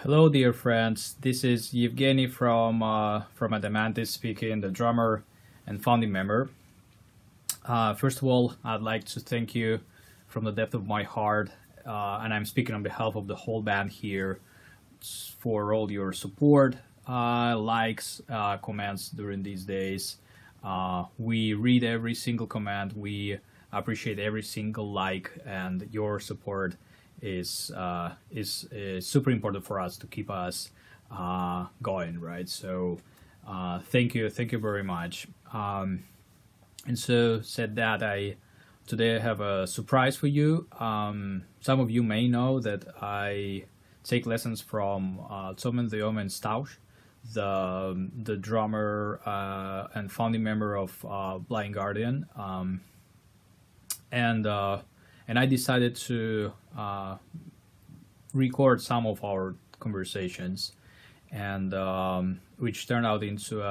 Hello, dear friends. This is Evgeny from Adamantis speaking, the drummer and founding member. First of all, I'd like to thank you from the depth of my heart, and I'm speaking on behalf of the whole band here, for all your support, likes, comments during these days. We read every single comment. We appreciate every single like, and your support is super important for us to keep us going, right? So thank you very much. And so said that, today I have a surprise for you. Some of you may know that I take lessons from Thomen and Stauch, the drummer and founding member of Blind Guardian, and I decided to record some of our conversations, and which turned out into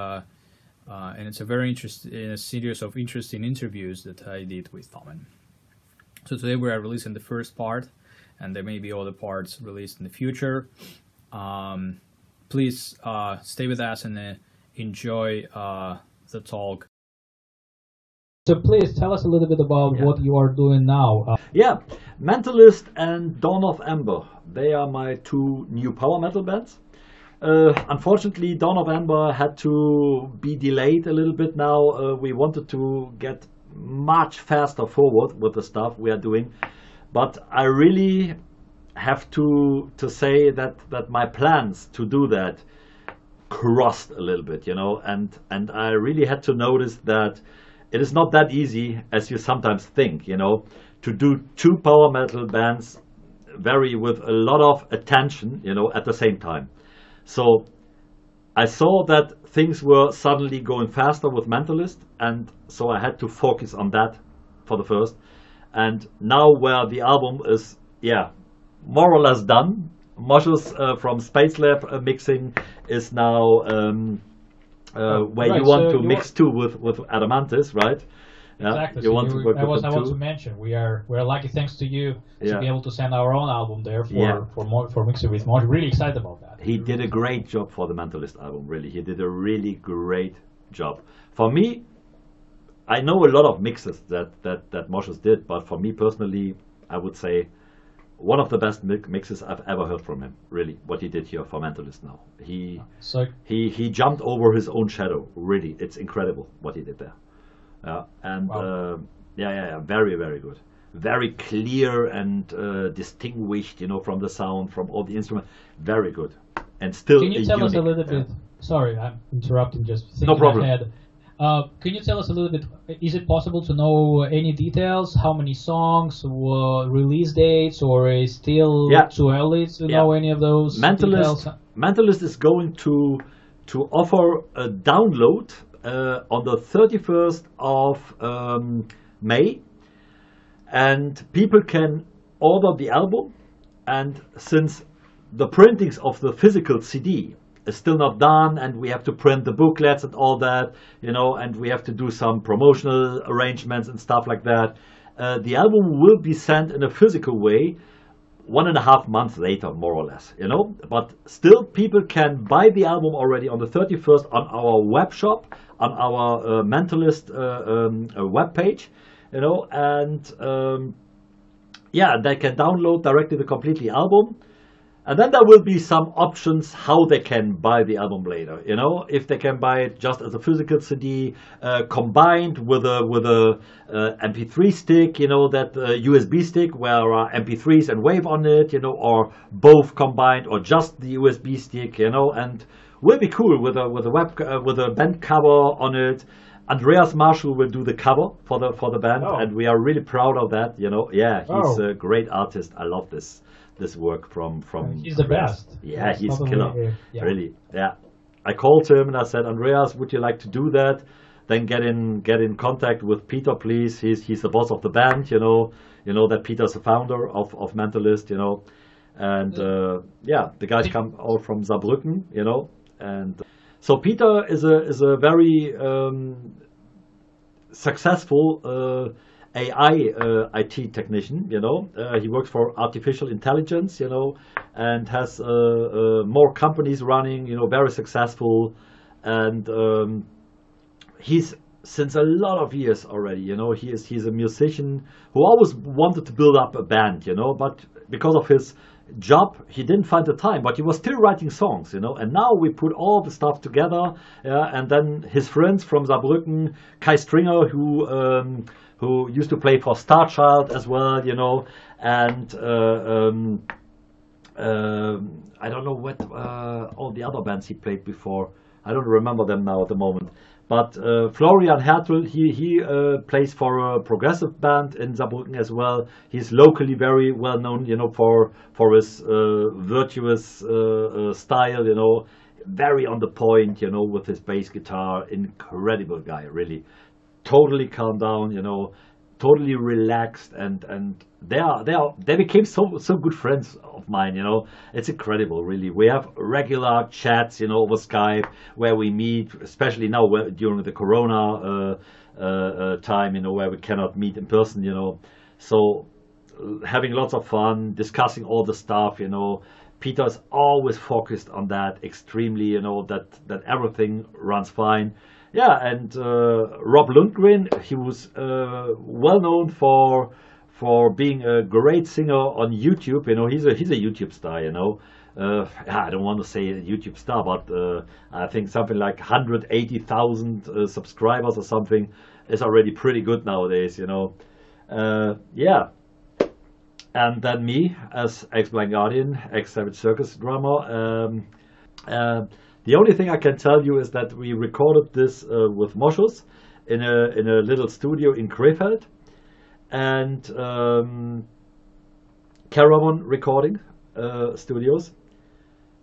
and it's a very interesting, a series of interesting interviews that I did with Thomen. So today we are releasing the first part, and there may be other parts released in the future. Please stay with us and enjoy the talk. So please tell us a little bit about what you are doing now. Mentalist and Dawn of Ember. They are my two new power metal bands. Unfortunately, Dawn of Ember had to be delayed a little bit now. We wanted to get much faster forward with the stuff we are doing, but I really have to say that my plans to do that crossed a little bit, and I really had to notice that it is not that easy as you sometimes think, to do two power metal bands with a lot of attention, at the same time. So I saw that things were suddenly going faster with Mentalist, and so I had to focus on that for the first. And now where the album is, more or less done, Moshe's from Space Lab mixing is now where you want to mix too with Adamantis, right? Exactly. So I want to mention we're lucky, thanks to you, to be able to send our own album there for mixing with Moshe. Really excited about that. He did a great job for the Mentalist album. Really, he did a really great job. For me, I know a lot of mixes that Moshe did, but for me personally, I would say one of the best mixes I've ever heard from him. Really, what he did here for Mentalist now. He jumped over his own shadow. Really, it's incredible what he did there. Very, very good. Very clear and distinguished, from the sound, from all the instruments. Very good. And still, can you tell us a little bit? Sorry, I'm interrupting. Just thinking no problem. Ahead. Can you tell us a little bit, is it possible to know any details? How many songs, release dates, or is still too early to know any of those details? Mentalist is going to offer a download on the 31st of May, and people can order the album, and since the printings of the physical CD is still not done, and we have to print the booklets and all that, and we have to do some promotional arrangements and stuff like that. The album will be sent in a physical way 1.5 months later, more or less, but still people can buy the album already on the 31st on our web shop, on our Mentalist web page, and they can download directly the completely album. And then there will be some options how they can buy the album later. If they can buy it just as a physical CD, combined with a MP3 stick, that USB stick where are MP3s and Wave on it, or both combined, or just the USB stick, and will be cool with a band cover on it. Andreas Marshall will do the cover for the band, and we are really proud of that. He's a great artist. I love this work from he's the best. He's killer. Really. I called him and I said, Andreas, would you like to do that? Then get in contact with Peter, please. He's the boss of the band, that Peter's the founder of Mentalist, and the guys come all from Saarbrücken, and so Peter is a very successful AI IT technician, you know. He works for artificial intelligence, you know, and has more companies running, you know, very successful. And he's since a lot of years already, you know, he's a musician who always wanted to build up a band, you know, but because of his job he didn't find the time, but he was still writing songs, you know. And now we put all the stuff together, and then his friends from Saarbrücken, Kai Stringer, who used to play for Starchild as well, you know, and I don't know what all the other bands he played before. I don't remember them now at the moment. But Florian Hertel, he plays for a progressive band in Saarbrücken as well. He's locally very well known, you know, for his virtuous style, you know, very on the point, you know, with his bass guitar. Incredible guy, really. Totally calm down, you know, totally relaxed, and they became so good friends of mine, you know. It's incredible, really. We have regular chats, you know, over Skype where we meet, especially now during the Corona time, you know, where we cannot meet in person, you know. So having lots of fun, discussing all the stuff, you know. Peter is always focused on that extremely, you know, that everything runs fine. Yeah, and Rob Lundgren, he was well known for being a great singer on YouTube. You know, he's a YouTube star. You know, I don't want to say a YouTube star, but I think something like 180,000 subscribers or something is already pretty good nowadays. You know, yeah. And then me as ex-Blind Guardian, ex-Savage Circus drummer. The only thing I can tell you is that we recorded this with Moschus in a little studio in Krefeld, and Caravan Recording Studios.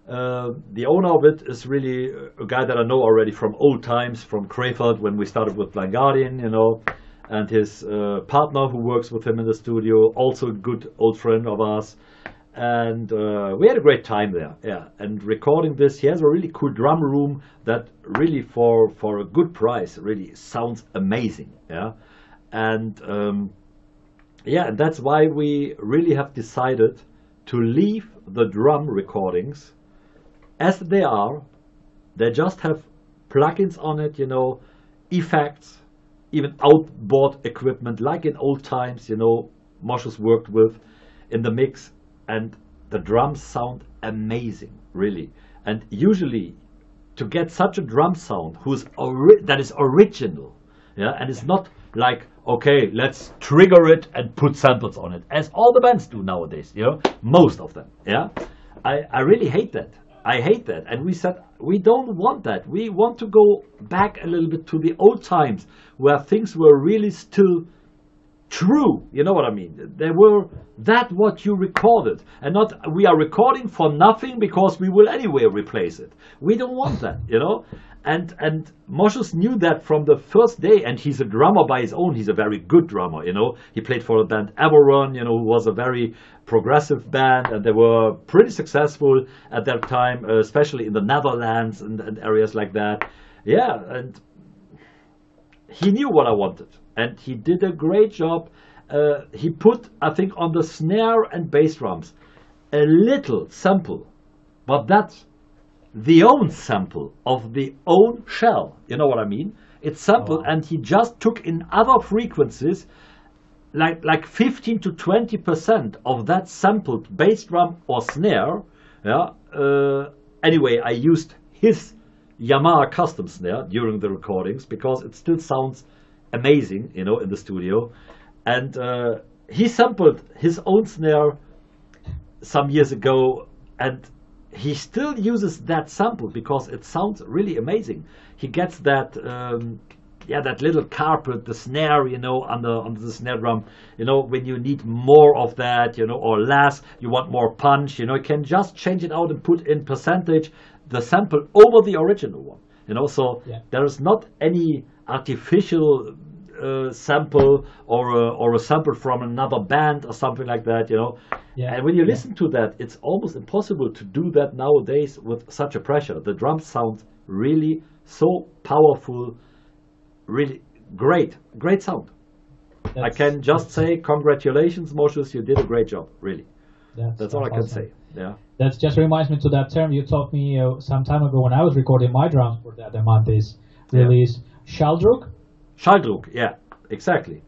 The owner of it is really a guy that I know already from old times, from Krefeld when we started with Blind Guardian, you know, and his partner who works with him in the studio, also a good old friend of ours. And we had a great time there, yeah. And recording this, he has a really cool drum room that really, for a good price, really sounds amazing, yeah. And yeah, and that's why we really have decided to leave the drum recordings as they are. They just have plugins on it, you know, effects, even outboard equipment, like in old times, you know, Moschus worked with in the mix. And the drums sound amazing, really. And usually, to get such a drum sound that is original, yeah, and it's not like, okay, let's trigger it and put samples on it, as all the bands do nowadays, you know, most of them, yeah. I really hate that. I hate that. And we said, we don't want that. We want to go back a little bit to the old times where things were really still true, you know what I mean? They were what you recorded, and not we are recording for nothing because we will anyway replace it. We don't want that, you know. And Moschus knew that from the first day, and he's a drummer by his own. He's a very good drummer, you know. He played for the band Everrun, you know, who was a very progressive band, and they were pretty successful at that time, especially in the Netherlands and areas like that. Yeah, and he knew what I wanted. And he did a great job. He put, I think, on the snare and bass drums a little sample, but that's the own sample of the own shell. You know what I mean? It's sampled, and he just took in other frequencies, like 15 to 20% of that sampled bass drum or snare. Yeah. Anyway, I used his Yamaha custom snare during the recordings because it still sounds amazing, you know, in the studio. And he sampled his own snare some years ago, and he still uses that sample because it sounds really amazing. He gets that that little carpet, the snare, you know, under the snare drum, you know, when you need more of that, you know, or less, you want more punch, you know, you can just change it out and put in percentage the sample over the original one, you know. So there is not any artificial sample or a sample from another band or something like that, you know. And when you listen to that, it's almost impossible to do that nowadays with such a pressure. The drums sound really so powerful, really great sound. I can just say congratulations, Moshes. You did a great job, really. That's all I can say. Yeah. That just reminds me to that term you taught me some time ago when I was recording my drums for the Adamantis release. Schaldruck? Schaldruck, yeah, exactly.